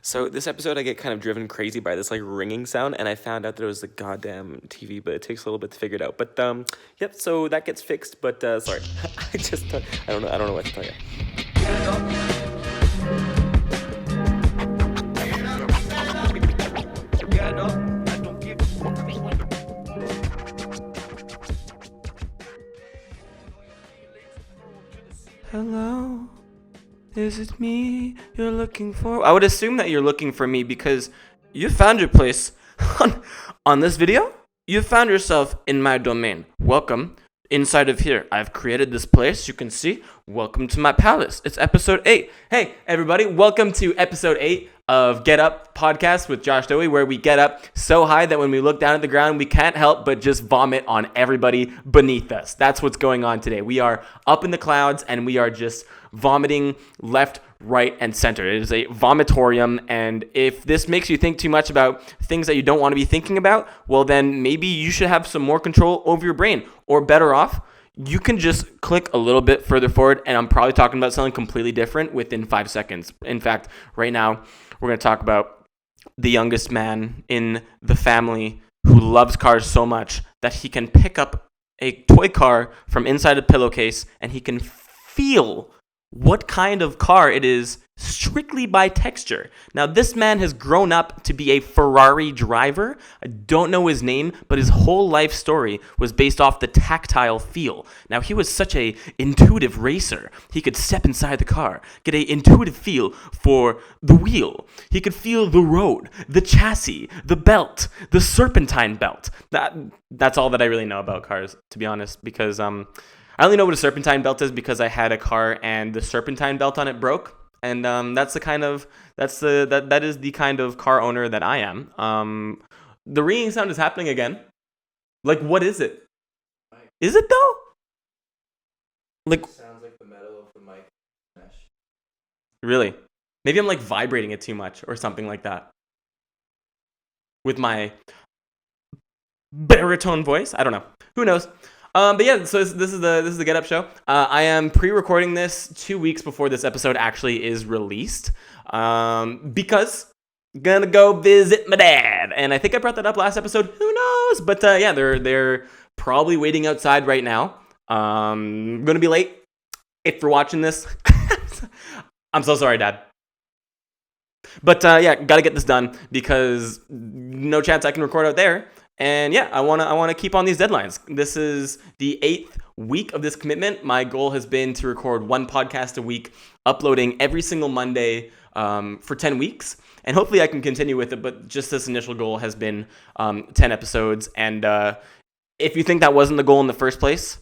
So this episode, I get kind of driven crazy by this like ringing sound, and I found out that it was the goddamn TV, but it takes a little bit to figure it out. But yep. So that gets fixed. But sorry, I don't know what to tell you. Hello, is it me you're looking for? I would assume that you're looking for me because you found your place on this video. You found yourself in my domain. Welcome. Inside of here, I've created this place. You can see. Welcome to my palace. It's episode 8. Hey, everybody. Welcome to episode 8 of Get Up podcast with Josh Dohy, where we get up so high that when we look down at the ground, we can't help but just vomit on everybody beneath us. That's what's going on today. We are up in the clouds and we are just vomiting left, right, and center. It is a vomitorium, and if this makes you think too much about things that you don't want to be thinking about, well, then maybe you should have some more control over your brain, or better off, you can just click a little bit further forward, and I'm probably talking about something completely different within 5 seconds. In fact, right now, we're going to talk about the youngest man in the family who loves cars so much that he can pick up a toy car from inside a pillowcase, and he can feel what kind of car it is strictly by texture. Now, this man has grown up to be a Ferrari driver. I don't know his name, but his whole life story was based off the tactile feel. Now, he was such a intuitive racer. He could step inside the car, get a intuitive feel for the wheel. He could feel the road, the chassis, the belt, the serpentine belt. That's all that I really know about cars, to be honest, because I only know what a serpentine belt is because I had a car and the serpentine belt on it broke, and that is the kind of car owner that I am. The ringing sound is happening again. Like, what is it? Is it though? Like, It sounds like the metal of the mic mesh. really? Maybe I'm like vibrating it too much or something like that with my baritone voice. I don't know. Who knows? But yeah, so this is the Get Up show. I am pre-recording this 2 weeks before this episode actually is released, because gonna go visit my dad, and I think I brought that up last episode. Who knows? But yeah, they're probably waiting outside right now. I'm gonna be late if you're watching this. I'm so sorry, Dad. But yeah, gotta get this done because no chance I can record out there. And yeah, I wanna keep on these deadlines. This is the 8th week of this commitment. My goal has been to record one podcast a week, uploading every single Monday for 10 weeks. And hopefully I can continue with it, but just this initial goal has been 10 episodes. And if you think that wasn't the goal in the first place,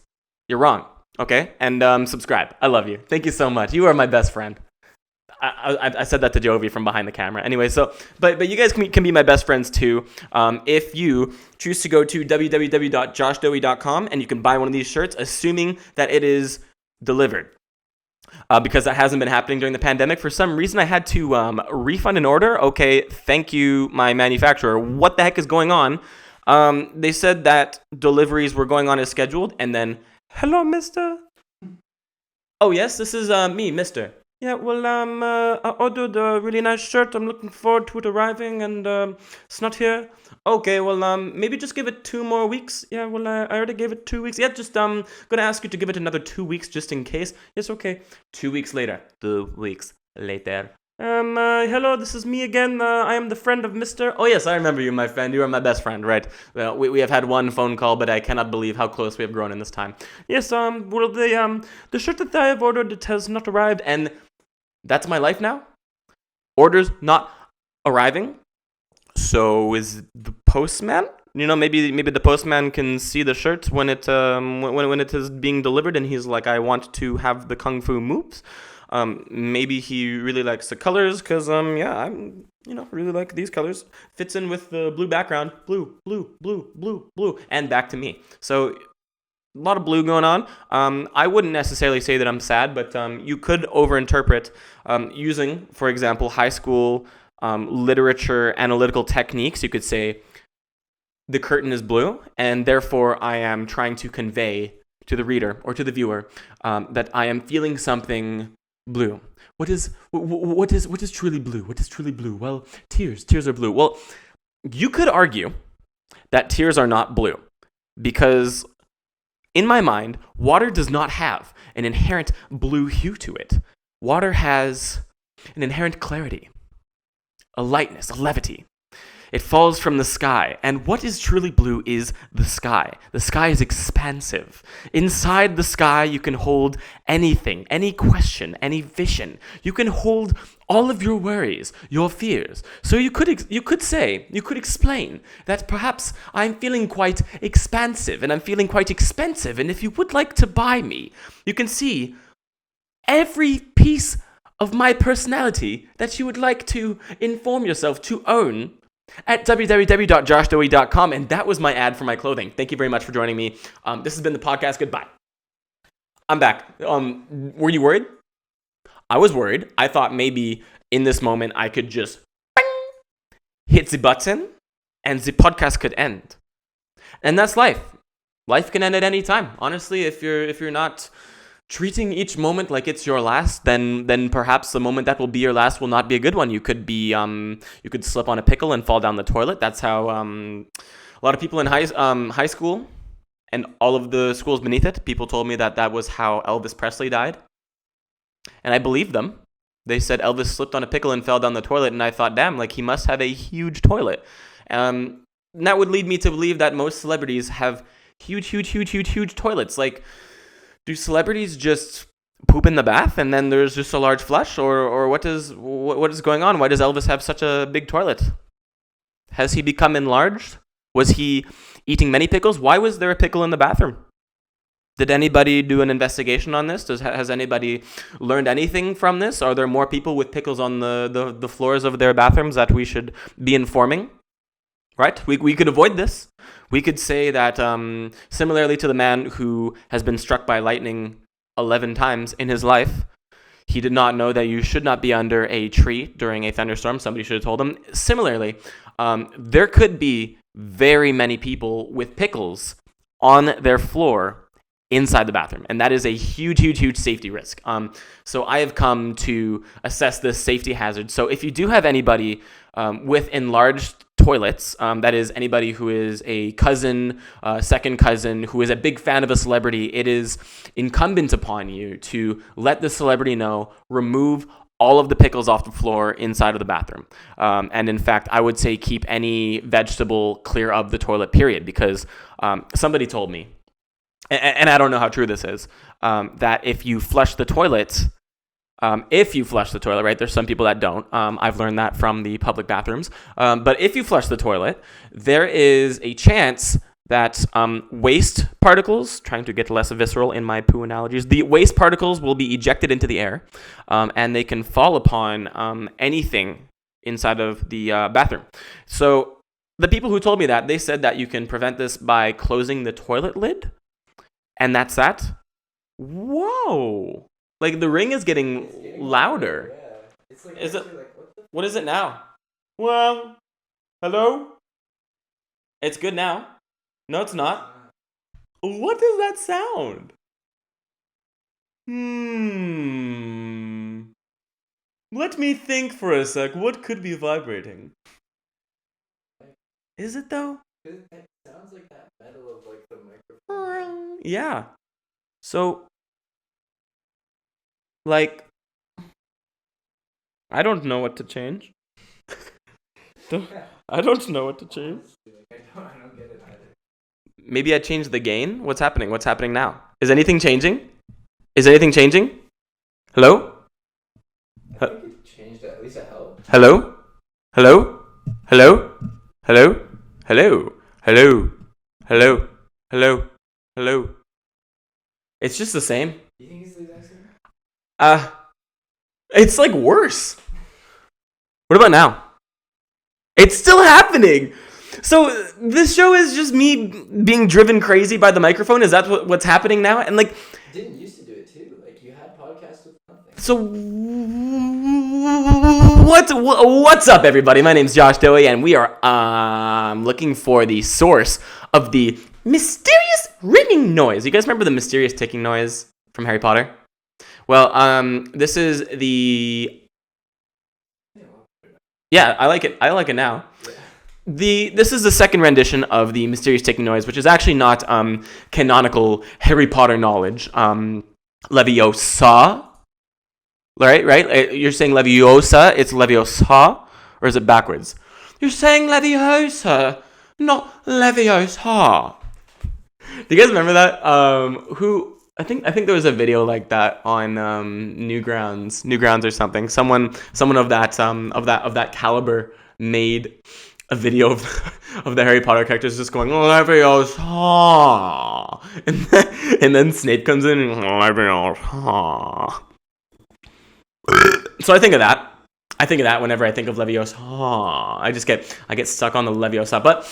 you're wrong, okay? And subscribe. I love you. Thank you so much. You are my best friend. I said that to Jovy from behind the camera. Anyway, so but you guys can be my best friends too. If you choose to go to www.joshdohy.com and you can buy one of these shirts, assuming that it is delivered. Because that hasn't been happening during the pandemic. For some reason, I had to refund an order. Okay, thank you, my manufacturer. What the heck is going on? They said that deliveries were going on as scheduled, and then, hello, mister. Oh, yes, this is me, mister. Yeah, well, I ordered a really nice shirt. I'm looking forward to it arriving, and it's not here. Okay, well, maybe just give it 2 more weeks. Yeah, well, I already gave it 2 weeks. Yeah, just gonna ask you to give it another 2 weeks just in case. Yes, okay. 2 weeks later. 2 weeks later. Hello, this is me again. I am the friend of Mr. Oh, yes, I remember you, my friend. You are my best friend, right? Well, we have had one phone call, but I cannot believe how close we have grown in this time. Yes, well, the shirt that I have ordered, it has not arrived, and that's my life now. Orders not arriving. So is the postman? You know, maybe the postman can see the shirt when it is being delivered, and he's like, I want to have the kung fu moves. Maybe he really likes the colors because yeah, I'm really like these colors. Fits in with the blue background. Blue, and back to me. So a lot of blue going on. I wouldn't necessarily say that I'm sad, but you could overinterpret using, for example, high school literature analytical techniques. You could say the curtain is blue, and therefore I am trying to convey to the reader or to the viewer that I am feeling something Blue. What is truly blue? What is truly blue? Well, tears are blue. Well, you could argue that tears are not blue because in my mind, water does not have an inherent blue hue to it. Water has an inherent clarity, a lightness, a levity. It falls from the sky, and what is truly blue is the sky. The sky is expansive. Inside the sky, you can hold anything, any question, any vision. You can hold all of your worries, your fears. So you could explain that perhaps I'm feeling quite expansive and I'm feeling quite expensive, and if you would like to buy me, you can see every piece of my personality that you would like to inform yourself to own at www.joshdohy.com. And that was my ad for my clothing. Thank you very much for joining me. This has been the podcast. Goodbye. I'm back. Were you worried? I was worried. I thought maybe in this moment I could just hit the button and the podcast could end. And that's life. Life can end at any time. Honestly, if you're not treating each moment like it's your last, then perhaps the moment that will be your last will not be a good one. You could slip on a pickle and fall down the toilet. That's how a lot of people in high school and all of the schools beneath it, people told me that was how Elvis Presley died. And I believed them. They said Elvis slipped on a pickle and fell down the toilet, and I thought, damn, like he must have a huge toilet. And that would lead me to believe that most celebrities have huge toilets. Like, do celebrities just poop in the bath and then there's just a large flush, or what is going on? Why does Elvis have such a big toilet? Has he become enlarged? Was he eating many pickles? Why was there a pickle in the bathroom? Did anybody do an investigation on this? Has anybody learned anything from this? Are there more people with pickles on the floors of their bathrooms that we should be informing? Right? We could avoid this. We could say that similarly to the man who has been struck by lightning 11 times in his life, he did not know that you should not be under a tree during a thunderstorm. Somebody should have told him. Similarly, there could be very many people with pickles on their floor inside the bathroom, and that is a huge safety risk. So I have come to assess this safety hazard. So if you do have anybody with enlarged toilets, that is anybody who is a cousin, second cousin, who is a big fan of a celebrity, it is incumbent upon you to let the celebrity know, remove all of the pickles off the floor inside of the bathroom. And in fact, I would say keep any vegetable clear of the toilet, period, because somebody told me, and I don't know how true this is, that if you flush the toilet, right? There's some people that don't. I've learned that from the public bathrooms. But if you flush the toilet, there is a chance that waste particles, trying to get less visceral in my poo analogies, the waste particles will be ejected into the air, and they can fall upon anything inside of the bathroom. So the people who told me that, they said that you can prevent this by closing the toilet lid, and that's that. Whoa. Like, the ring is getting louder. Yeah. It's like, is it? like, What is it now? Well, hello? It's good now. No, it's not. What does that sound? Let me think for a sec. What could be vibrating? Is it though? It sounds like that metal of like the microphone. Yeah. So, like, I don't know what to change. I don't know what to change. I don't get it either. Maybe I changed the gain? What's happening? What's happening now? Is anything changing? Is anything changing? Hello? I think it changed it. At least it helped. Hello? Hello? Hello? Hello? Hello? Hello? Hello? Hello? Hello? It's just the same. You think it's the exact same? It's like worse. What about now? It's still happening. So this show is just me being driven crazy by the microphone. Is that what's happening now? And like, You didn't used to do it too. Like, you had podcasts with nothing. so what's up, everybody? My name's Josh Dohy, and we are looking for the source of the mysterious ringing noise. You guys remember the mysterious ticking noise from Harry Potter? Well, this is the yeah. I like it. I like it now. This is the second rendition of the mysterious ticking noise, which is actually not canonical Harry Potter knowledge. Leviosa, right? You're saying Leviosa. It's Leviosa, or is it backwards? You're saying Leviosa, not Leviosa. Do you guys remember that? Who I think there was a video like that on Newgrounds or something. Someone of that caliber made a video of the Harry Potter characters just going Leviosa, and then Snape comes in and Leviosa. So I think of that. Whenever I think of Leviosa. I get stuck on the Leviosa. But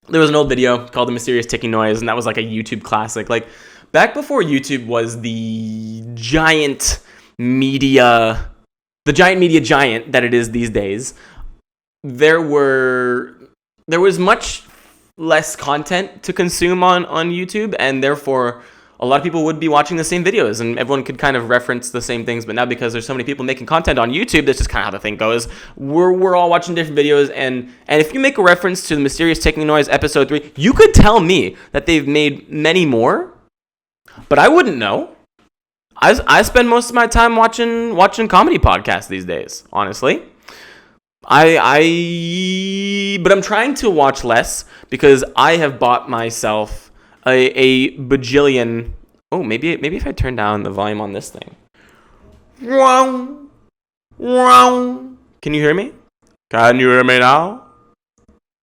there was an old video called The Mysterious Ticking Noise, and that was like a YouTube classic. Like back before YouTube was the giant media giant that it is these days. There was much less content to consume on YouTube, and therefore a lot of people would be watching the same videos, and everyone could kind of reference the same things. But now, because there's so many people making content on YouTube, that's just kind of how the thing goes. We're all watching different videos, and if you make a reference to the Mysterious Ticking Noise episode 3, you could tell me that they've made many more, but I wouldn't know. I spend most of my time watching comedy podcasts these days, honestly. But I'm trying to watch less because I have bought myself a bajillion. Oh, maybe if I turn down the volume on this thing. Can you hear me? Can you hear me now?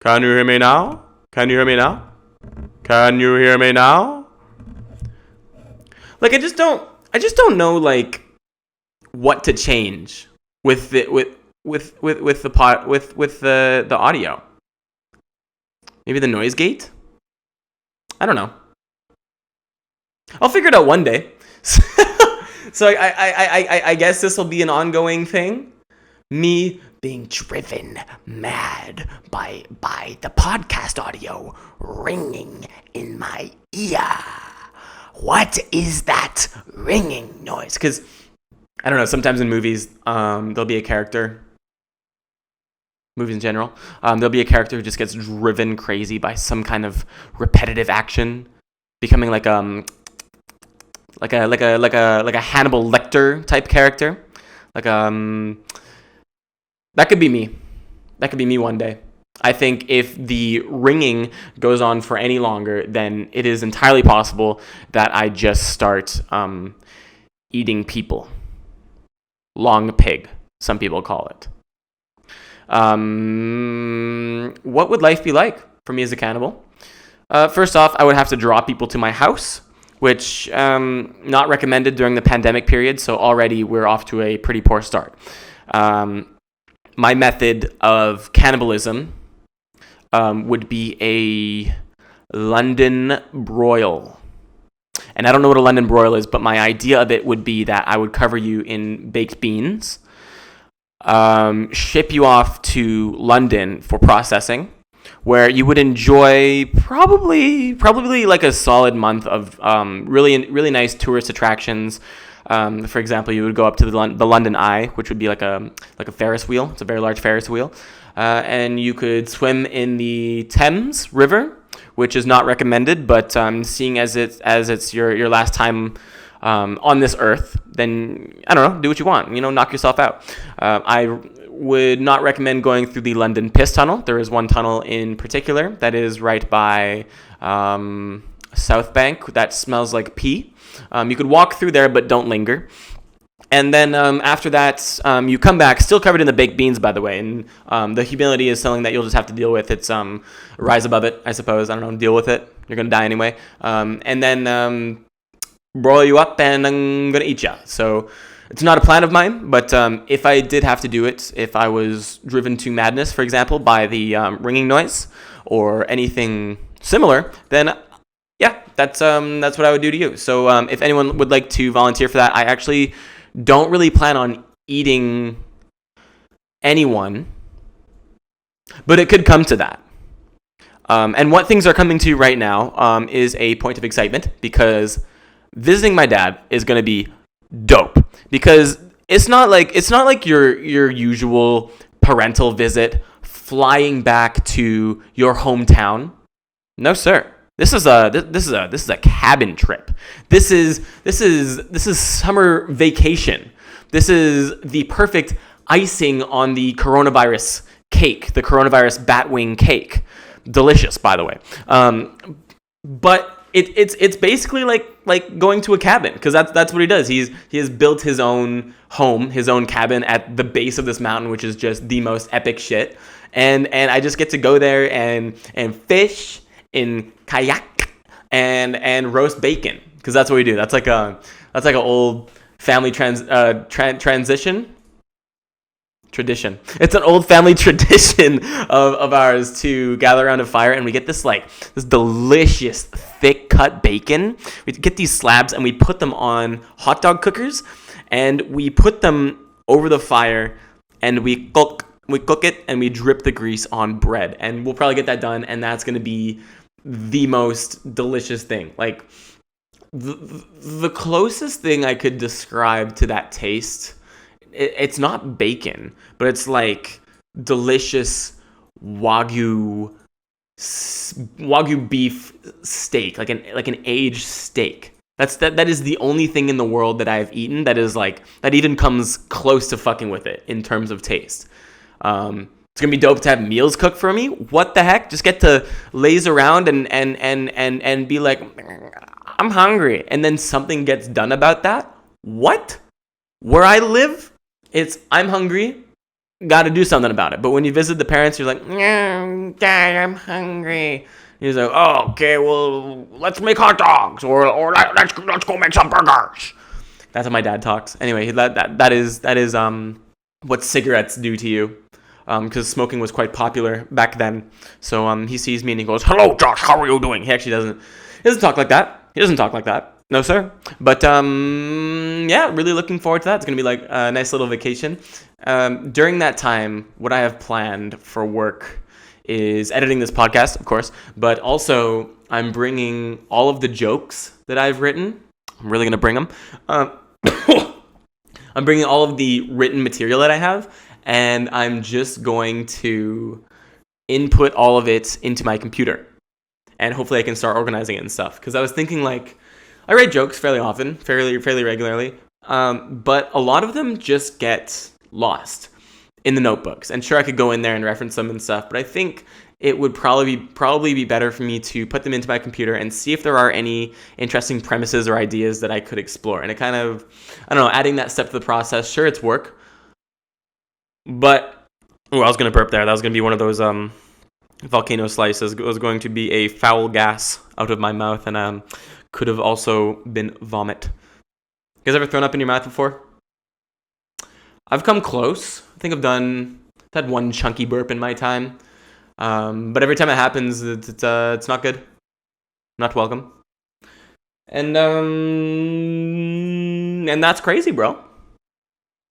Can you hear me now? Can you hear me now? Can you hear me now? Like I just don't know like what to change with the audio. Maybe the noise gate? I don't know. I'll figure it out one day. So I guess this will be an ongoing thing. Me being driven mad by the podcast audio ringing in my ear. What is that ringing noise? Because I don't know. Sometimes in movies, there'll be a character. Movies in general, there'll be a character who just gets driven crazy by some kind of repetitive action, becoming like a Hannibal Lecter type character. Like that could be me. That could be me one day. I think if the ringing goes on for any longer, then it is entirely possible that I just start eating people. Long pig, some people call it. What would life be like for me as a cannibal? First off, I would have to draw people to my house, which not recommended during the pandemic period, so already we're off to a pretty poor start. My method of cannibalism would be a London broil. And I don't know what a London broil is, but my idea of it would be that I would cover you in baked beans, ship you off to London for processing, where you would enjoy probably like a solid month of really nice tourist attractions. For example, you would go up to the London Eye, which would be like a Ferris wheel. It's a very large Ferris wheel, and you could swim in the Thames River, which is not recommended. But seeing as it's your last time on this earth, then I don't know, do what you want. Knock yourself out. I would not recommend going through the London Piss Tunnel. There is one tunnel in particular that is right by South Bank that smells like pee. You could walk through there, but don't linger. And then after that, you come back, still covered in the baked beans, by the way. And the humility is something that you'll just have to deal with. It's rise above it, I suppose. I don't know, deal with it. You're going to die anyway. And then broil you up, and I'm going to eat you. So it's not a plan of mine, but if I did have to do it, if I was driven to madness, for example, by the ringing noise or anything similar, then yeah, that's what I would do to you. So if anyone would like to volunteer for that, I actually don't really plan on eating anyone, but it could come to that. And what things are coming to right now is a point of excitement, because visiting my dad is going to be dope, because it's not like your usual parental visit flying back to your hometown. No, sir. This is a cabin trip. This is summer vacation. This is the perfect icing on the coronavirus cake, the coronavirus batwing cake. Delicious, by the way. But it's basically like going to a cabin, because that's what he does. He has built his own home, his own cabin at the base of this mountain, which is just the most epic shit. And I just get to go there and fish in kayak and roast bacon, because that's what we do. That's like an old family tradition. It's an old family tradition of ours to gather around a fire, and we get this delicious thick cut bacon. We get these slabs and we put them on hot dog cookers, and we put them over the fire, and we cook it, and we drip the grease on bread, and we'll probably get that done, and that's going to be the most delicious thing. Like, the closest thing I could describe to that taste, it's not bacon, but it's like delicious wagyu beef steak, like an aged steak. That is the only thing in the world that I've eaten that is like, that even comes close to fucking with it in terms of taste. It's gonna be dope to have meals cooked for me. What the heck? Just get to laze around and be like, I'm hungry, and then something gets done about that. What? Where I live, it's I'm hungry, got to do something about it. But when you visit the parents, you're like, Dad, I'm hungry. He's like, oh, okay, well, let's make hot dogs, or let's go make some burgers. That's how my dad talks. Anyway, that is what cigarettes do to you. Because smoking was quite popular back then. So he sees me and he goes, hello, Josh, how are you doing? He actually doesn't talk like that. No, sir. But yeah, really looking forward to that. It's going to be like a nice little vacation. During that time, what I have planned for work is editing this podcast, of course, but also I'm bringing all of the jokes that I've written. I'm really going to bring them. I'm bringing all of the written material that I have, and I'm just going to input all of it into my computer. And hopefully I can start organizing it and stuff. Because I was thinking, like, I write jokes fairly often, fairly regularly, but a lot of them just get lost in the notebooks. And sure, I could go in there and reference them and stuff, but I think it would probably be better for me to put them into my computer and see if there are any interesting premises or ideas that I could explore. And it kind of, I don't know, adding that step to the process. Sure, it's work, but I was gonna burp there. That was gonna be one of those volcano slices. It was going to be a foul gas out of my mouth, and could have also been vomit. You guys ever thrown up in your mouth before? I've come close. I think I've had one chunky burp in my time. But every time it happens, it's not good. Not welcome. And that's crazy, bro.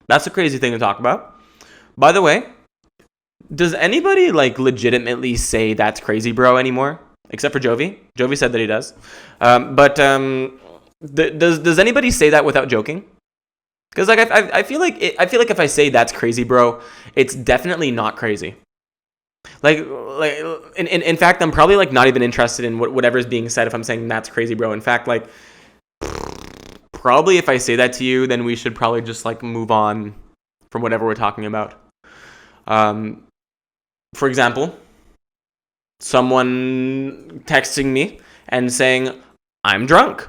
That's a crazy thing to talk about. By the way, does anybody like legitimately say that's crazy, bro, anymore? Except for Jovy. Jovy said that he does. But does anybody say that without joking? Because like I feel like if I say that's crazy, bro, it's definitely not crazy. Like in fact, I'm probably like not even interested in whatever is being said if I'm saying that's crazy, bro. In fact, like probably if I say that to you, then we should probably just like move on from whatever we're talking about. For example, someone texting me and saying, I'm drunk.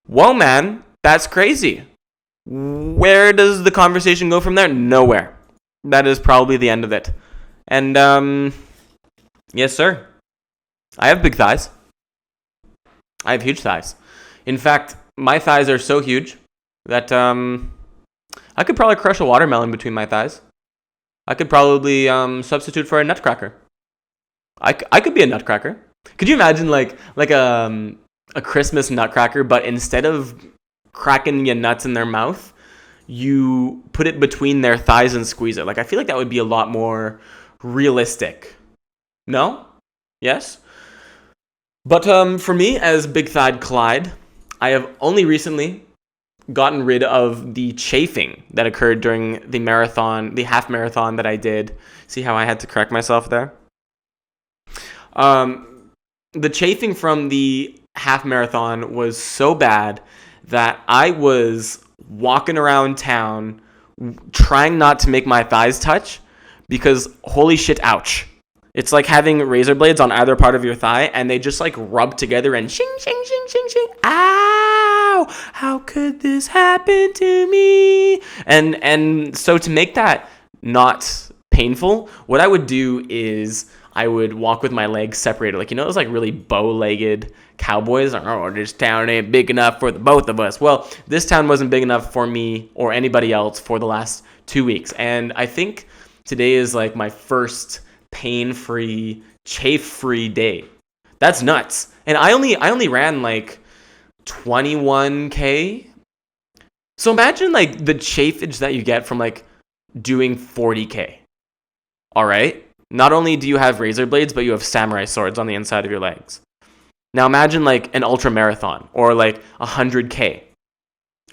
Whoa, man, that's crazy. Where does the conversation go from there? Nowhere. That is probably the end of it. And, yes, sir. I have big thighs. I have huge thighs. In fact, my thighs are so huge that, I could probably crush a watermelon between my thighs. I could probably substitute for a nutcracker. I could be a nutcracker. Could you imagine like a Christmas nutcracker, but instead of cracking your nuts in their mouth, you put it between their thighs and squeeze it? Like, I feel like that would be a lot more realistic. No? Yes? But for me, as big-thighed Clyde, I have only recently gotten rid of the chafing that occurred during the half marathon that I did. See how I had to correct myself there? The chafing from the half marathon was so bad that I was walking around town trying not to make my thighs touch because holy shit, ouch. It's like having razor blades on either part of your thigh and they just like rub together and shing, shing, shing, shing, shing. Ow! How could this happen to me? And so to make that not painful, what I would do is I would walk with my legs separated. Like, those like really bow-legged cowboys. Oh, this town ain't big enough for the both of us. Well, this town wasn't big enough for me or anybody else for the last 2 weeks. And I think today is like my first pain-free, chafe-free day. That's nuts. And I only ran like 21K. So imagine like the chafage that you get from like doing 40K. All right? Not only do you have razor blades, but you have samurai swords on the inside of your legs. Now imagine like an ultra marathon or like 100K.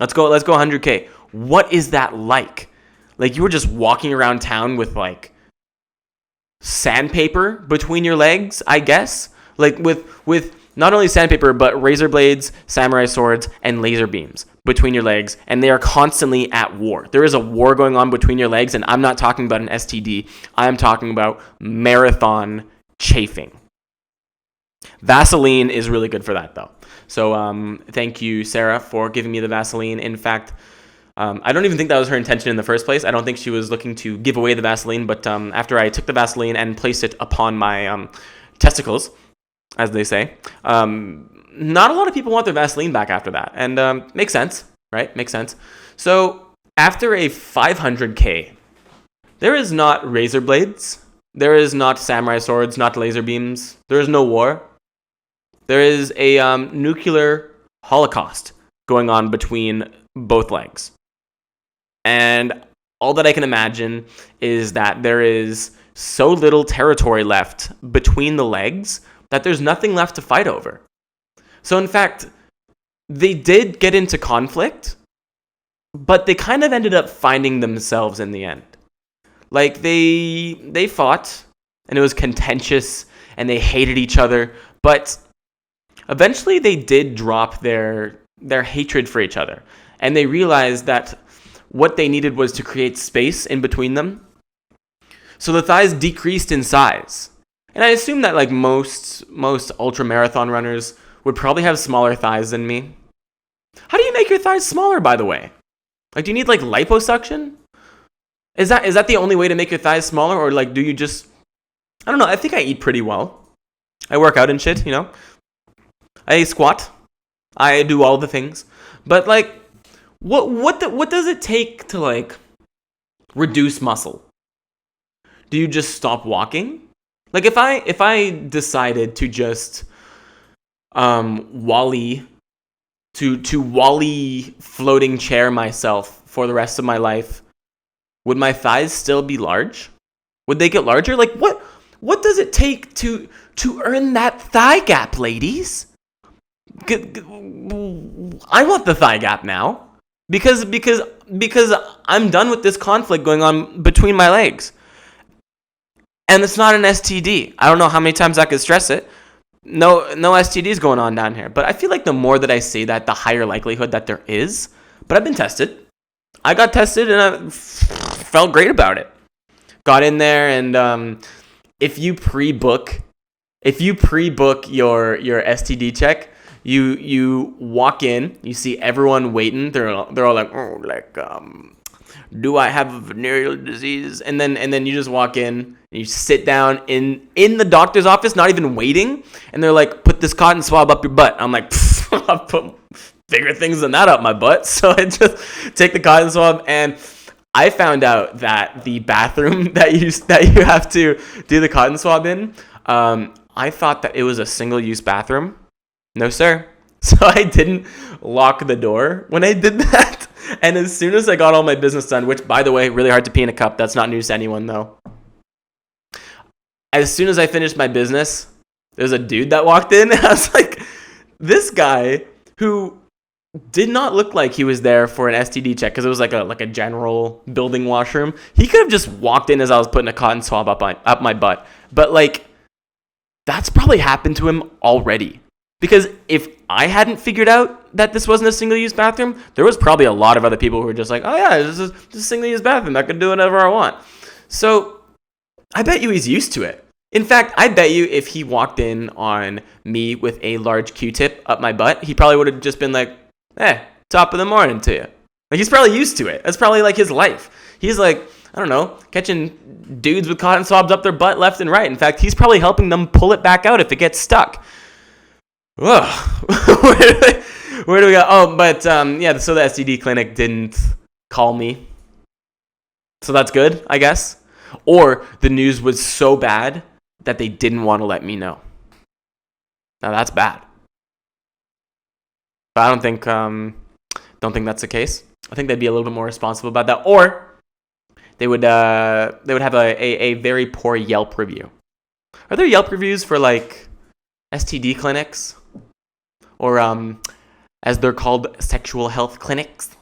Let's go 100K. What is that like? Like you were just walking around town with like sandpaper between your legs, I guess. Like with not only sandpaper, but razor blades, samurai swords, and laser beams between your legs, and they are constantly at war. There is a war going on between your legs, and I'm not talking about an STD. I'm talking about marathon chafing. Vaseline is really good for that, though. So thank you, Sarah, for giving me the Vaseline. In fact, I don't even think that was her intention in the first place. I don't think she was looking to give away the Vaseline, but after I took the Vaseline and placed it upon my testicles, as they say, not a lot of people want their Vaseline back after that. And makes sense, right? Makes sense. So after a 500K, there is not razor blades. There is not samurai swords, not laser beams. There is no war. There is a nuclear holocaust going on between both legs. And all that I can imagine is that there is so little territory left between the legs that there's nothing left to fight over. So in fact, they did get into conflict, but they kind of ended up finding themselves in the end. Like they fought, and it was contentious, and they hated each other, but eventually they did drop their hatred for each other, and they realized that what they needed was to create space in between them. So the thighs decreased in size. And I assume that like most ultra marathon runners would probably have smaller thighs than me. How do you make your thighs smaller, by the way? Like, do you need like liposuction? Is that the only way to make your thighs smaller, or like do you just? I don't know. I think I eat pretty well. I work out and shit, I squat. I do all the things. But like, what does it take to like reduce muscle? Do you just stop walking? Like if I decided to just Wally floating chair myself for the rest of my life, would my thighs still be large? Would they get larger? Like what does it take to earn that thigh gap, ladies? I want the thigh gap now because I'm done with this conflict going on between my legs. And it's not an STD. I don't know how many times I could stress it. No STDs going on down here. But I feel like the more that I say that, the higher likelihood that there is. But I've been tested. I got tested and I felt great about it. Got in there, and if you pre-book your STD check, you walk in, you see everyone waiting. They're all like, oh, like do I have a venereal disease? And then you just walk in and you sit down in the doctor's office, not even waiting, and they're like, put this cotton swab up your butt. I'm like, I'll put bigger things than that up my butt. So I just take the cotton swab, and I found out that the bathroom that you have to do the cotton swab in, I thought that it was a single-use bathroom. No, sir. So I didn't lock the door when I did that. And as soon as I got all my business done, which, by the way, really hard to pee in a cup. That's not news to anyone, though. As soon as I finished my business, there's a dude that walked in. And I was like, this guy who did not look like he was there for an STD check, because it was like a general building washroom. He could have just walked in as I was putting a cotton swab up my butt. But like, that's probably happened to him already. Because if I hadn't figured out that this wasn't a single-use bathroom, there was probably a lot of other people who were just like, oh yeah, this is just a single-use bathroom. I can do whatever I want. So I bet you he's used to it. In fact, I bet you if he walked in on me with a large Q-tip up my butt, he probably would have just been like, hey, top of the morning to you. Like, he's probably used to it. That's probably like his life. He's like, I don't know, catching dudes with cotton swabs up their butt left and right. In fact, he's probably helping them pull it back out if it gets stuck. Ugh. Where do we go? Oh, but yeah, so the STD clinic didn't call me. So that's good, I guess. Or the news was so bad that they didn't want to let me know. Now that's bad. But I don't think that's the case. I think they'd be a little bit more responsible about that, or they would have a very poor Yelp review. Are there Yelp reviews for like STD clinics, or as they're called, sexual health clinics?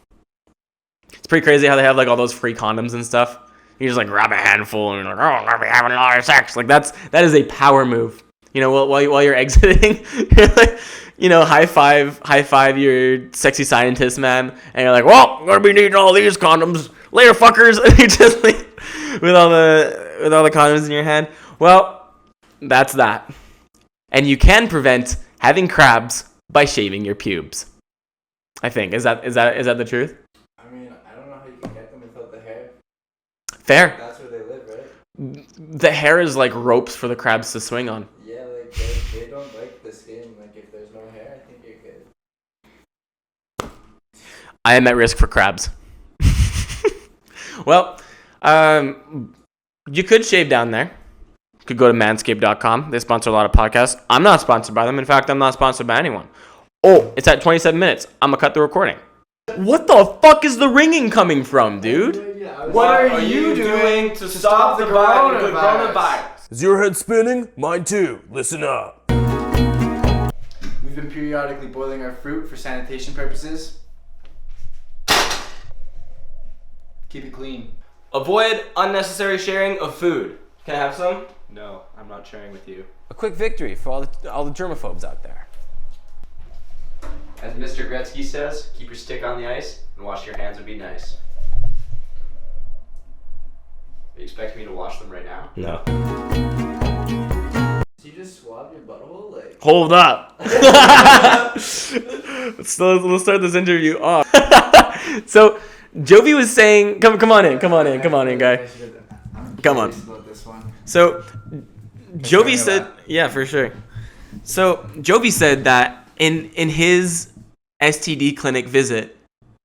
It's pretty crazy how they have like all those free condoms and stuff. You just like grab a handful and you're like, oh, I'm gonna be having a lot of sex. Like that is a power move. You know, while you're exiting, you're like, you know, high five your sexy scientist man, and you're like, well, I'm gonna be needing all these condoms later, fuckers. And you just like with all the condoms in your hand. Well, that's that. And you can prevent having crabs by shaving your pubes. I think is that the truth? I mean, I don't know how you can get them without the hair. Fair. That's where they live, right? The hair is like ropes for the crabs to swing on. Yeah, like they don't like the skin. Like if there's no hair, I think you're good. I am at risk for crabs. Well, you could shave down there. You could go to manscaped.com. They sponsor a lot of podcasts. I'm not sponsored by them. In fact, I'm not sponsored by anyone. Oh, it's at 27 minutes. I'm going to cut the recording. What the fuck is the ringing coming from, dude? What are you doing to stop the coronavirus? Is your head spinning? Mine too. Listen up. We've been periodically boiling our fruit for sanitation purposes. Keep it clean. Avoid unnecessary sharing of food. Can I have some? No, I'm not sharing with you. A quick victory for all the germaphobes out there. As Mr. Gretzky says, keep your stick on the ice and wash your hands would be nice. You expect me to wash them right now? No. Did you just swab your butthole? Like, Hold up. Let's start this interview off. So, Jovy was saying, come on in, guy. Come on. About this one. So, Jovy said, yeah, for sure. So, Jovy said that in his STD clinic visit,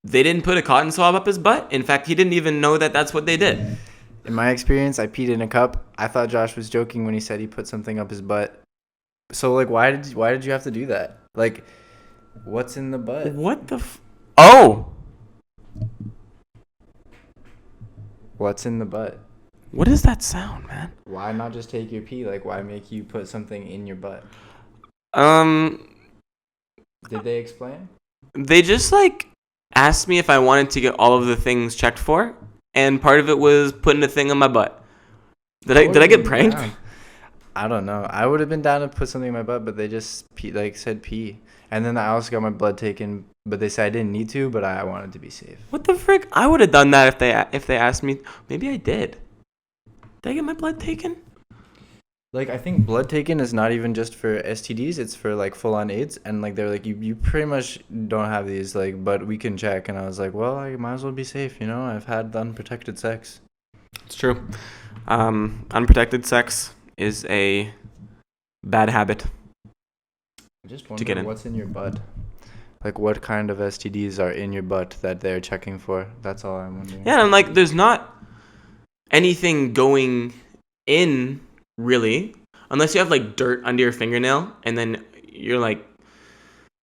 they didn't put a cotton swab up his butt. In fact, he didn't even know that that's what they did. In my experience, I peed in a cup. I thought Josh was joking when he said he put something up his butt. So, like, why did you have to do that? Like, what's in the butt? What the Oh! What's in the butt? What is that sound, man? Why not just take your pee? Like, why make you put something in your butt? Did they explain? They just, like, asked me if I wanted to get all of the things checked for, and part of it was putting a thing on my butt. Did I get pranked? Down. I don't know. I would have been down to put something in my butt, but they just said pee. And then I also got my blood taken, but they said I didn't need to, but I wanted to be safe. What the frick? I would have done that if they asked me. Maybe I did. Did I get my blood taken? Like, I think blood taken is not even just for STDs. It's for, like, full-on AIDS. And, like, they're like, you pretty much don't have these, like, but we can check. And I was like, well, I might as well be safe, you know? I've had unprotected sex. It's true. Unprotected sex is a bad habit. I just To get wonder in. what's in your butt. Like, what kind of STDs are in your butt that they're checking for? That's all I'm wondering. Yeah, and, like, there's not anything going in, really, unless you have, like, dirt under your fingernail, and then you're, like,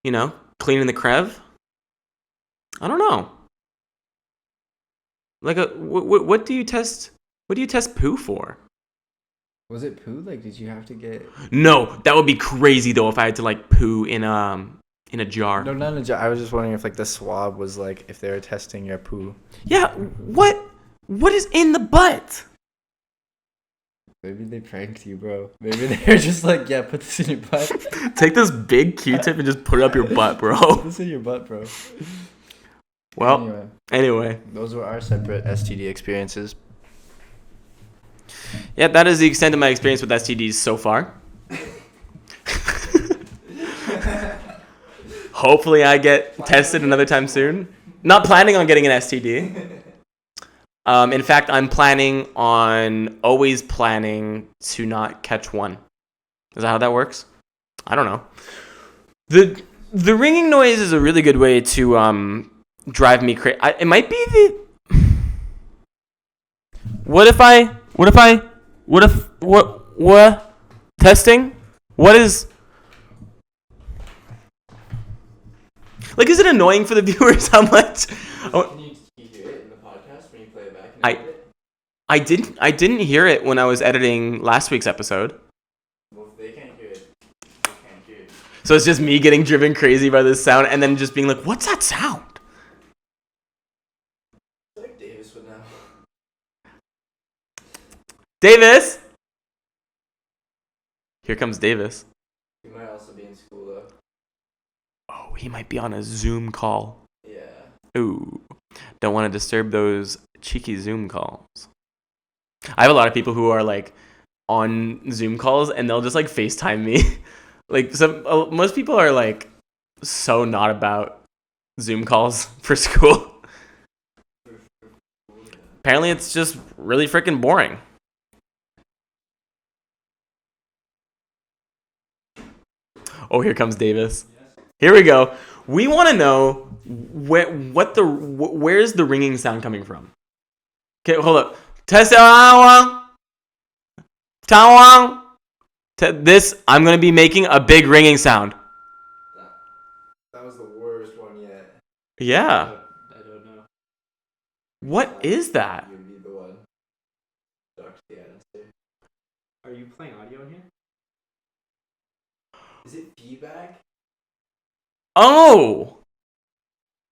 you know, cleaning the crev. I don't know. Like, what do you test? What do you test poo for? Was it poo? Like, did you have to get... No, that would be crazy though if I had to like poo in a in a jar. No, not in a jar. I was just wondering if like the swab was like if they were testing your poo. Yeah, what is in the butt? Maybe they pranked you, bro. Maybe they're just like, yeah, put this in your butt. Take this big Q-tip and just put it up your butt, bro. Put this in your butt, bro. Well, anyway. Those were our separate STD experiences. Yeah, that is the extent of my experience with STDs so far. Hopefully I get tested another time soon. Not planning on getting an STD. In fact, I'm always planning to not catch one. Is that how that works? I don't know. The ringing noise is a really good way to drive me crazy. It might be the... What? Testing? What is... Like, is it annoying for the viewers how much... Can you hear it in the podcast when you play it back? And edit it? I didn't hear it when I was editing last week's episode. Well, if they can't hear it, they can't hear it. So it's just me getting driven crazy by this sound and then just being like, what's that sound? It's like Davis would know. Davis! Here comes Davis. He might also be in school, though. Oh, he might be on a Zoom call. Yeah. Ooh. Don't want to disturb those cheeky Zoom calls. I have a lot of people who are like on Zoom calls and they'll just like FaceTime me. Like most people are like so not about Zoom calls for school. Apparently it's just really freaking boring. Oh, here comes Davis. Here we go. We want to know where's the ringing sound coming from? Okay, hold up. Test this. I'm gonna be making a big ringing sound. That was the worst one yet. Yeah. I don't know. What is that? You'd be the one. Dr. the answer. Are you playing audio in here? Is it feedback? Oh.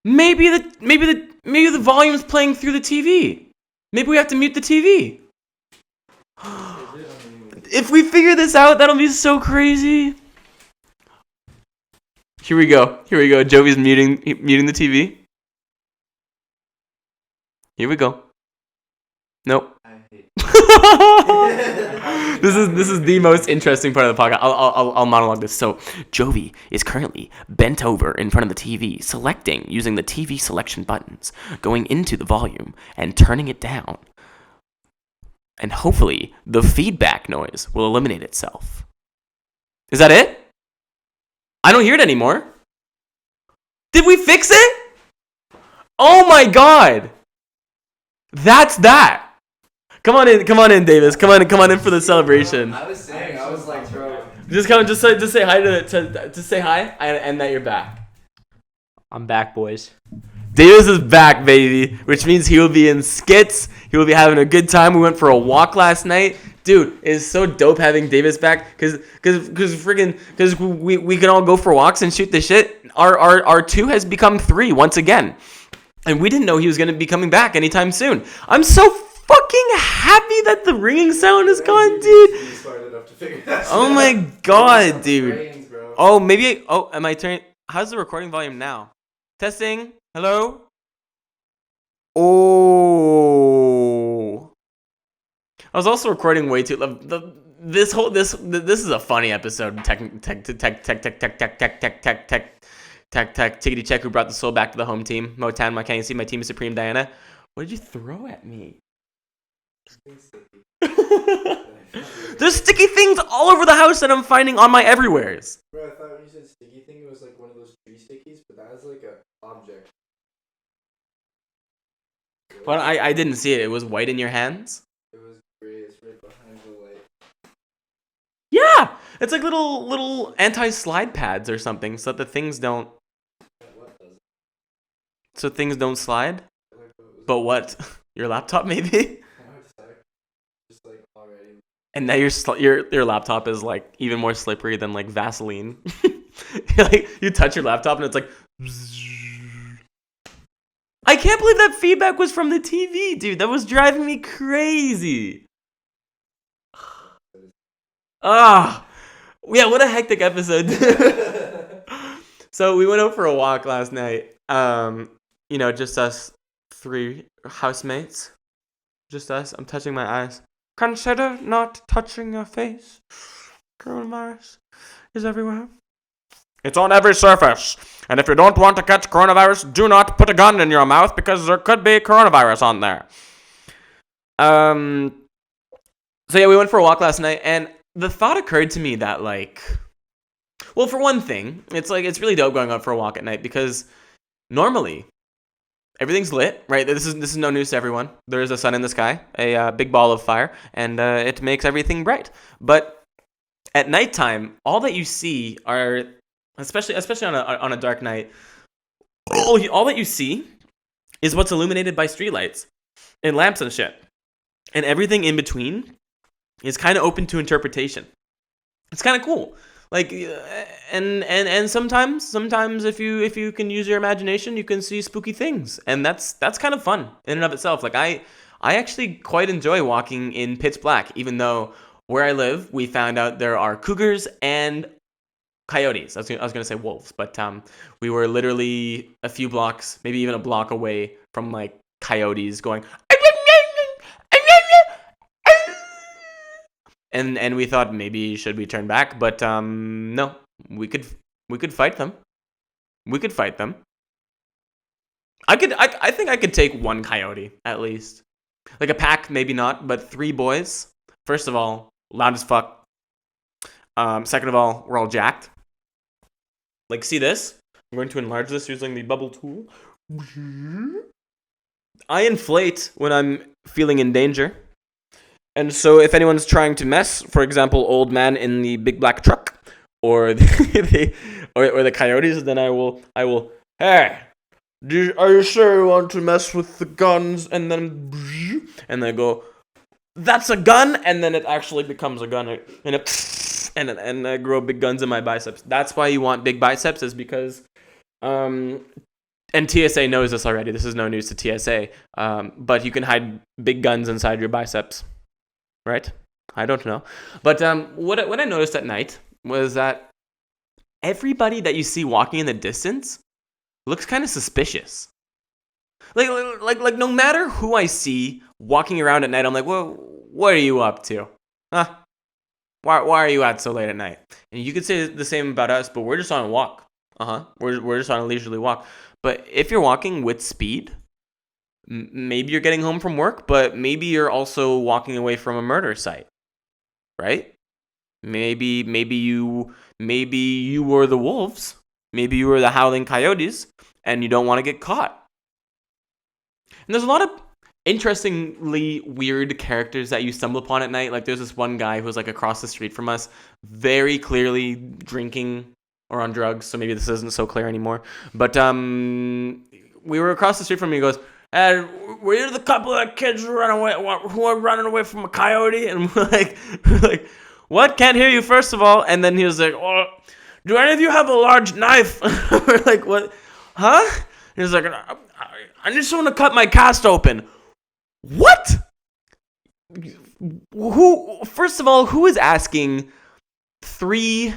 Maybe the volume's playing through the TV. Maybe we have to mute the TV. If we figure this out, that'll be so crazy. Here we go. Jovy's muting the TV. Here we go. Nope. I hate This is the most interesting part of the podcast. I'll monologue this. So Jovy is currently bent over in front of the TV, selecting using the TV selection buttons, going into the volume and turning it down. And hopefully the feedback noise will eliminate itself. Is that it? I don't hear it anymore. Did we fix it? Oh my god. That's that. Come on in, Davis. Come on in for the celebration. I was like, bro. Just say hi to say hi and that you're back. I'm back, boys. Davis is back, baby, which means he will be in skits. He will be having a good time. We went for a walk last night. Dude, it's so dope having Davis back because we can all go for walks and shoot the shit. Our 2 has become 3 once again. And we didn't know he was going to be coming back anytime soon. I'm so fucking happy that the ringing sound is gone, dude. Oh my god, dude. Oh, am I turning? How's the recording volume now? Testing. Hello? Oh. I was also recording way too. This is a funny episode. Tech. Tickety check. Who brought the soul back to the home team? Motown. Why can't you see my team is Supreme Diana? What did you throw at me? There's sticky things all over the house that I'm finding on my everywheres. Bro, I thought when you said sticky thing, it was like one of those tree stickies, but that was like an object. Well, I didn't see it. It was white in your hands. It was gray. It's right behind the light. Yeah, it's like little anti-slide pads or something, so that the things don't. What does it? So things don't slide. Like what it was. But what? Your laptop maybe? Just like already. And now your laptop is like even more slippery than like Vaseline. Like you touch your laptop and it's like. I can't believe that feedback was from the TV, dude. That was driving me crazy. Ah, yeah, what a hectic episode. So we went out for a walk last night. Just us 3 housemates. Just us. I'm touching my eyes. Consider not touching your face. Coronavirus is everywhere. It's on every surface. And if you don't want to catch coronavirus, do not put a gun in your mouth because there could be coronavirus on there. So yeah, we went for a walk last night, and the thought occurred to me that well, for one thing, it's really dope going out for a walk at night because normally everything's lit, right? This is no news to everyone. There is a sun in the sky, a big ball of fire, and it makes everything bright. But at nighttime, all that you see are, especially on a dark night, all that you see is what's illuminated by streetlights and lamps and shit, and everything in between is kind of open to interpretation. It's kind of cool. And sometimes if you can use your imagination, you can see spooky things, and that's kind of fun in and of itself. I actually quite enjoy walking in pitch black, even though where I live, we found out there are cougars and coyotes. I was gonna say wolves, but we were literally a few blocks, maybe even a block away from coyotes going. And we thought maybe should we turn back, but no, we could fight them. We could fight them. I think I could take one coyote at least, like a pack, maybe not, but 3 boys. First of all, loud as fuck. Second of all, we're all jacked. See this? I'm going to enlarge this using the bubble tool. I inflate when I'm feeling in danger. And so if anyone's trying to mess, for example, old man in the big black truck or the coyotes, then I will, hey, are you sure you want to mess with the guns? And then I go, that's a gun, and then it actually becomes a gun, and I grow big guns in my biceps. That's why you want big biceps, is because and TSA knows this already. This is no news to TSA. But you can hide big guns inside your biceps. Right? I don't know. But what I noticed at night was that everybody that you see walking in the distance looks kind of suspicious. Like no matter who I see walking around at night, I'm like, well, what are you up to? Huh? Why are you out so late at night? And you could say the same about us, but we're just on a walk. We're just on a leisurely walk. But if you're walking with speed, maybe you're getting home from work, but maybe you're also walking away from a murder site, right? Maybe you were the wolves. Maybe you were the howling coyotes, and you don't want to get caught. And there's a lot of interestingly weird characters that you stumble upon at night. There's this one guy who's across the street from us, very clearly drinking or on drugs, so maybe this isn't so clear anymore. But we were across the street from him. He goes, and were you the couple of kids who are running away from a coyote? And we're like, what? Can't hear you, first of all. And then he was like, oh, do any of you have a large knife? We're like, what? Huh? And he was like, I need someone to cut my cast open. What? Who? First of all, who is asking 3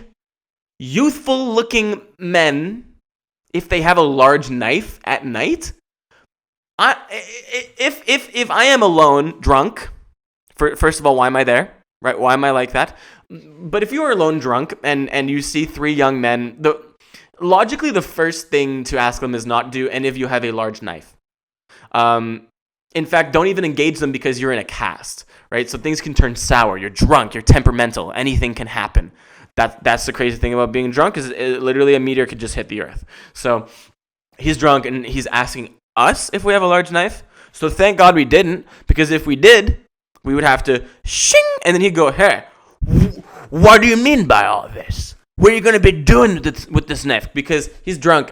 youthful-looking men if they have a large knife at night? If I am alone, drunk, first of all, why am I there? Right? Why am I like that? But if you are alone, drunk, and you see 3 young men, logically the first thing to ask them is not, do any of you have a large knife? In fact, don't even engage them because you're in a cast, right? So things can turn sour. You're drunk. You're temperamental. Anything can happen. That's the crazy thing about being drunk, is literally a meteor could just hit the earth. So he's drunk and he's asking us if we have a large knife. So thank God we didn't, because if we did, we would have to shing, and then he'd go, hey, what do you mean by all this? What are you going to be doing with this knife? Because he's drunk,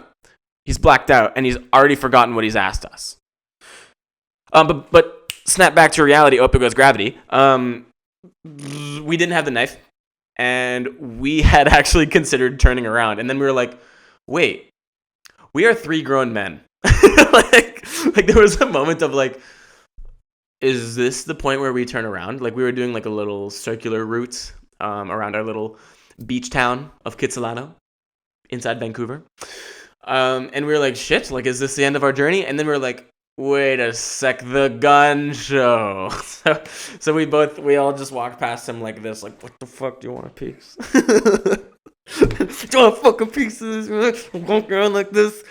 he's blacked out, and he's already forgotten what he's asked us. But snap back to reality. Oh, there goes gravity. We didn't have the knife. and we had actually considered turning around, and then we were like, wait, we are 3 grown men. like there was a moment of like, is this the point where we turn around? Like we were doing like a little circular route around our little beach town of Kitsilano inside Vancouver. And we were like, shit, like, is this the end of our journey? And then we were like, wait a sec, the gun show. So we all just walked past him like this, like, what the fuck, do you want a piece? Do you want a fucking piece of this? I'm walking around like this.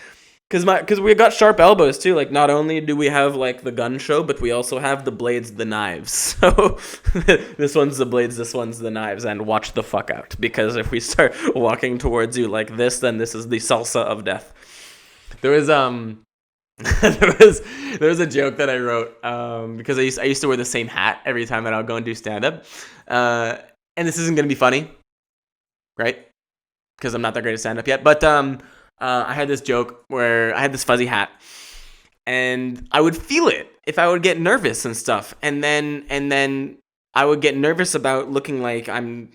Because we got sharp elbows too. Like, not only do we have like the gun show, but we also have the blades, the knives. So this one's the blades, this one's the knives, and watch the fuck out. Because if we start walking towards you like this, then this is the salsa of death. There was there was a joke that I wrote because I used to wear the same hat every time that I would go and do stand up, and this isn't gonna be funny, right? Because I'm not that great at stand up yet, but I had this joke where I had this fuzzy hat, and I would feel it if I would get nervous and stuff, and then I would get nervous about looking like I'm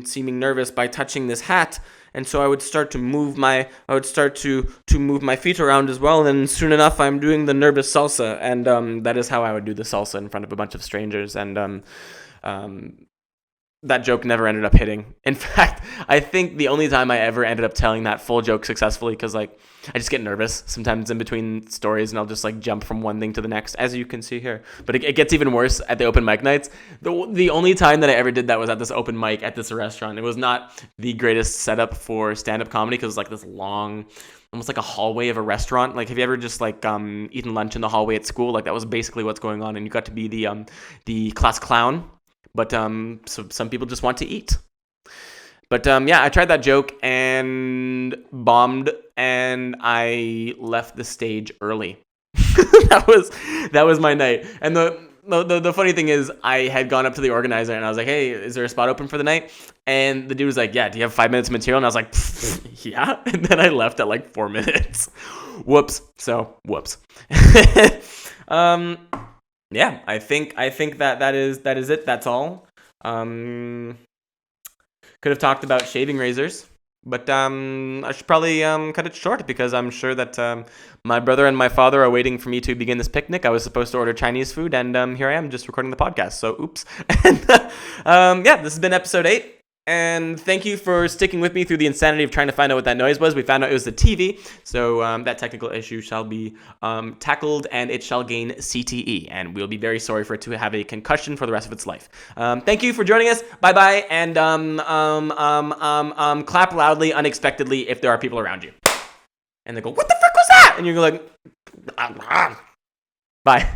seeming nervous by touching this hat, and so I would start to move my move my feet around as well, and soon enough I'm doing the nervous salsa, and that is how I would do the salsa in front of a bunch of strangers, and that joke never ended up hitting. In fact, I think the only time I ever ended up telling that full joke successfully, because like I just get nervous sometimes in between stories, and I'll just like jump from one thing to the next, as you can see here. But it gets even worse at the open mic nights. The only time that I ever did that was at this open mic at this restaurant. It was not the greatest setup for stand-up comedy because it was like this long, almost like a hallway of a restaurant. Like, have you ever just like eaten lunch in the hallway at school? Like, that was basically what's going on, and you got to be the class clown. But so some people just want to eat. But yeah, I tried that joke and bombed, and I left the stage early. that was my night. And the funny thing is, I had gone up to the organizer and I was like, "Hey, is there a spot open for the night?" And the dude was like, "Yeah, do you have 5 minutes of material?" And I was like, "Yeah." And then I left at like 4 minutes. Whoops. So whoops. Yeah, I think that is it. That's all. Could have talked about shaving razors, but I should probably cut it short because I'm sure that my brother and my father are waiting for me to begin this picnic. I was supposed to order Chinese food, and here I am just recording the podcast. So oops. And yeah, this has been episode 8. And thank you for sticking with me through the insanity of trying to find out what that noise was. We found out it was the TV, so that technical issue shall be tackled, and it shall gain CTE, and we'll be very sorry for it to have a concussion for the rest of its life. Thank you for joining us. Bye-bye, and clap loudly, unexpectedly, if there are people around you. And they go, "What the fuck was that?" And you go like, "Bye."